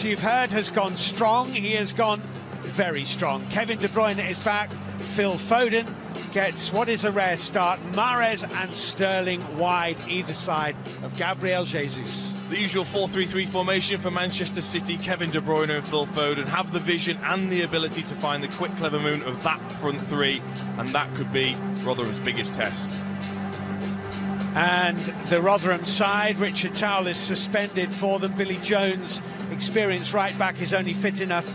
You've heard has gone strong. He has gone very strong. Kevin De Bruyne is back. Phil Foden gets what is a rare start. Mahrez and Sterling wide either side of Gabriel Jesus. The usual 4-3-3 formation for Manchester City. Kevin De Bruyne and Phil Foden have the vision and the ability to find the quick, clever movement of that front three, and that could be Rotherham's biggest test. And the Rotherham side, Richard Towell is suspended for them. Billy Jones, experienced right back, is only fit enough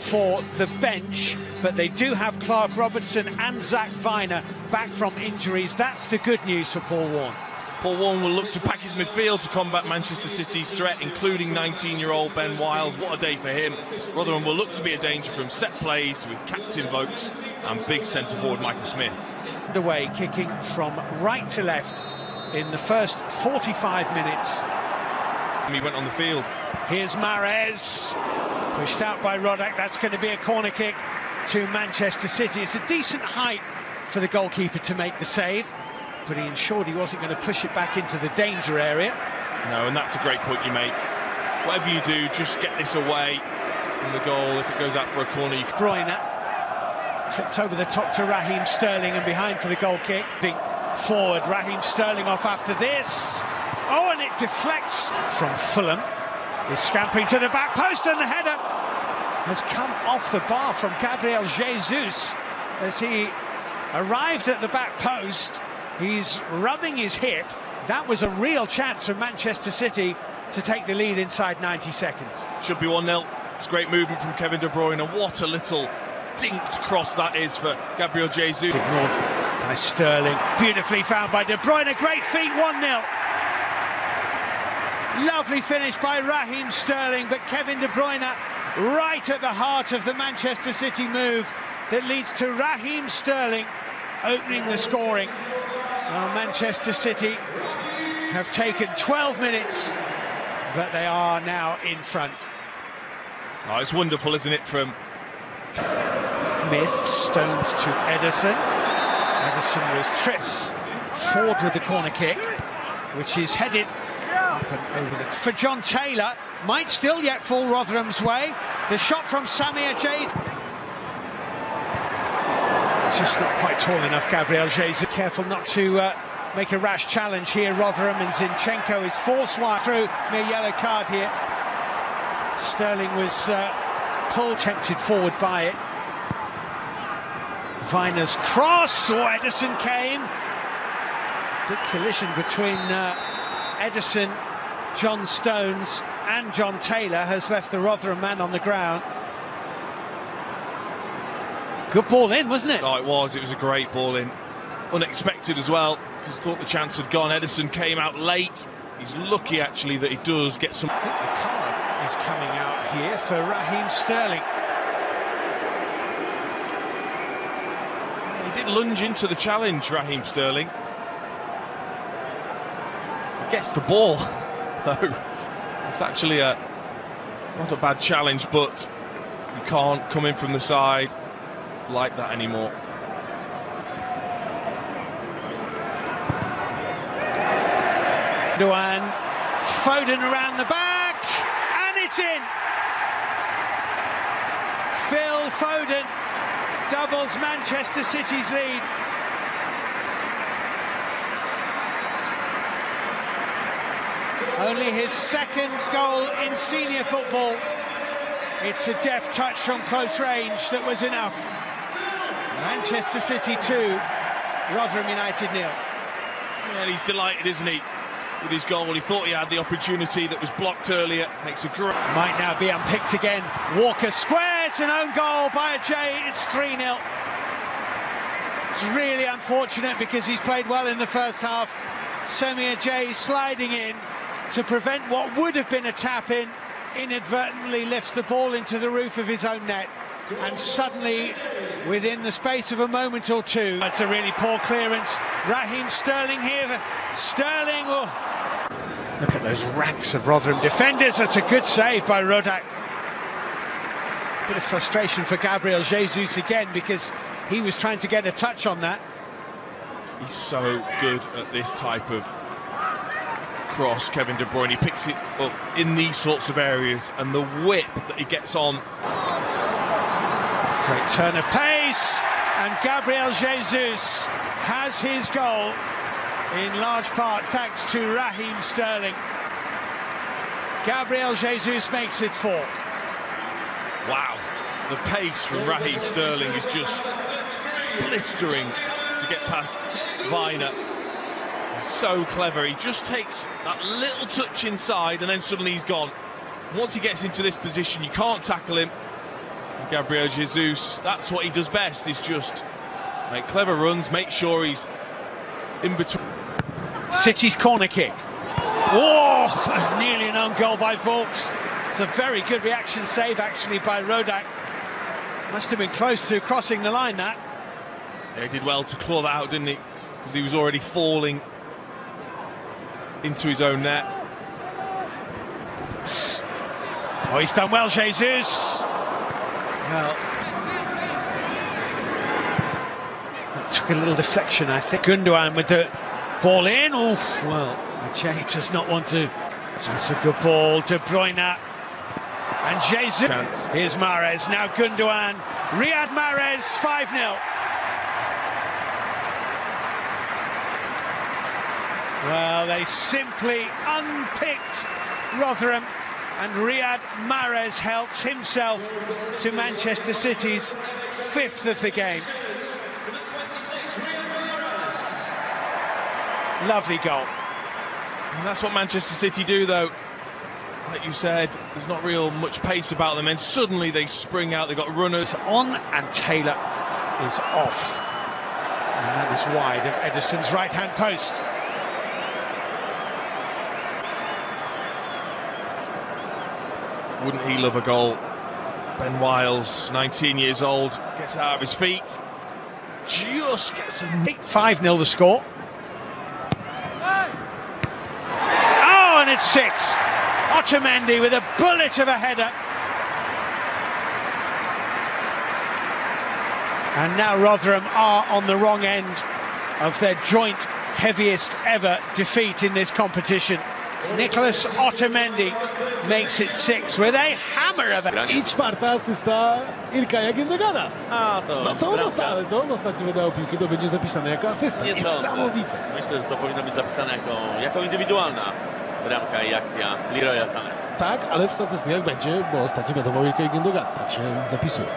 for the bench, but they do have Clark Robertson and Zach Viner back from injuries. That's the good news for Paul Warne. Paul Warne will look to pack his midfield to combat Manchester City's threat, including 19-year-old Ben Wiles. What a day for him. Rotherham will look to be a danger from set plays with captain Vokes and big centre-forward Michael Smith. Away, kicking from right to left in the first 45 minutes. He went on the field. Here's Mahrez, pushed out by Rhodak. That's going to be a corner kick to Manchester City. It's a decent height for the goalkeeper to make the save, but he ensured he wasn't going to push it back into the danger area. No, and that's a great point you make. Whatever you do, just get this away from the goal. If it goes out for a corner, you can... Bruyne tripped over the top to Raheem Sterling and behind for the goal kick. Forward, Raheem Sterling off after this. Oh, and it deflects from Fulham. Is scampering to the back post, and the header has come off the bar from Gabriel Jesus as he arrived at the back post. He's rubbing his hip. That was a real chance for Manchester City to take the lead inside 90 seconds. Should be 1-0. It's great movement from Kevin De Bruyne, and what a little dinked cross that is for Gabriel Jesus. Ignored by Sterling. Beautifully found by De Bruyne. Great feet, 1-0. Lovely finish by Raheem Sterling, but Kevin De Bruyne right at the heart of the Manchester City move that leads to Raheem Sterling opening the scoring. Well, Manchester City have taken 12 minutes, but they are now in front. Oh, it's wonderful, isn't it, from Smith, Stones to Ederson. Ederson was trips forward with the corner kick, which is headed up and over for John Taylor. Might still yet fall Rotherham's way. The shot from Samir Jade. Just not quite tall enough, Gabriel Jesus. Careful not to make a rash challenge here. Rotherham, and Zinchenko is forced wide through. Mere yellow card here. Sterling was pulled, tempted forward by it. Viner's cross, Ederson came. Big collision between Ederson, John Stones and John Taylor has left the Rotherham man on the ground. Good ball in, wasn't it? Oh, it was a great ball in. Unexpected as well, because thought the chance had gone. Ederson came out late. He's lucky actually that he does get some... I think the card is coming out here for Raheem Sterling. He did lunge into the challenge, Raheem Sterling. He gets the ball, though. It's actually not a bad challenge, but you can't come in from the side like that anymore. Duan, Foden around the back, and it's in. Phil Foden doubles Manchester City's lead. Only his second goal in senior football. It's a deft touch from close range that was enough. Manchester City 2, Rotherham United 0. Yeah, he's delighted, isn't he, with his goal? He thought he had the opportunity that was blocked earlier. Makes a great... Might now be unpicked again. Walker squares, an own goal by Ajay. It's 3-0. It's really unfortunate because he's played well in the first half. Semi Ajay sliding in to prevent what would have been a tap-in. Inadvertently lifts the ball into the roof of his own net, and suddenly, within the space of a moment or two, that's a really poor clearance. Raheem Sterling here. Sterling. Oh. Look at those ranks of Rotherham defenders. That's a good save by Rhodak. Bit of frustration for Gabriel Jesus again, because he was trying to get a touch on that. He's so good at this type of cross, Kevin De Bruyne. He picks it up in these sorts of areas, and the whip that he gets on. Great turn of pace, and Gabriel Jesus has his goal, in large part thanks to Raheem Sterling. Gabriel Jesus makes it 4. Wow, the pace from Raheem Sterling is just blistering to get past Viner. So clever, he just takes that little touch inside and then suddenly he's gone. Once he gets into this position, you can't tackle him. And Gabriel Jesus, that's what he does best, is just make clever runs, make sure he's in between. City's corner kick. Oh, nearly an own goal by Vogts. It's a very good reaction save actually by Rötherham. Must have been close to crossing the line, that. Yeah, he did well to claw that out, didn't he? Because he was already falling into his own net. Oh, he's done well, Jesus. Well, it took a little deflection, I think. Gundogan with the ball in. Oof, well, Jay does not want to. That's a good ball. De Bruyne and Jesus. Chance. Here's Mahrez, now Gundogan. Riyad Mahrez, 5-0. Well, they simply unpicked Rotherham, and Riyad Mahrez helps himself to Manchester City's 5th of the game. Lovely goal. And that's what Manchester City do, though. Like you said, there's not real much pace about them, and suddenly they spring out. They've got runners on, and Taylor is off. And that is wide of Ederson's right-hand post. Wouldn't he love a goal? Ben Wiles, 19 years old, gets out of his feet. Just gets a... 5-0 the score. Oh, and it's 6. Otamendi with a bullet of a header. And now Rotherham are on the wrong end of their joint heaviest ever defeat in this competition. Nicholas Otamendi makes it 6 with a hammer of it. I 4. asysta Ηիghlіghts Gündogana. No to on ostatnio wydało piłkę, to będzie zapisane jako asysta. Niesamowite. Myślę, że to powinno być zapisane jako indywidualna bramka i akcja Leroya Sané. Tak, ale w statystykach będzie, bo ostatnio wiadomo Ηighlіghts Gündogana. Tak się zapisuje.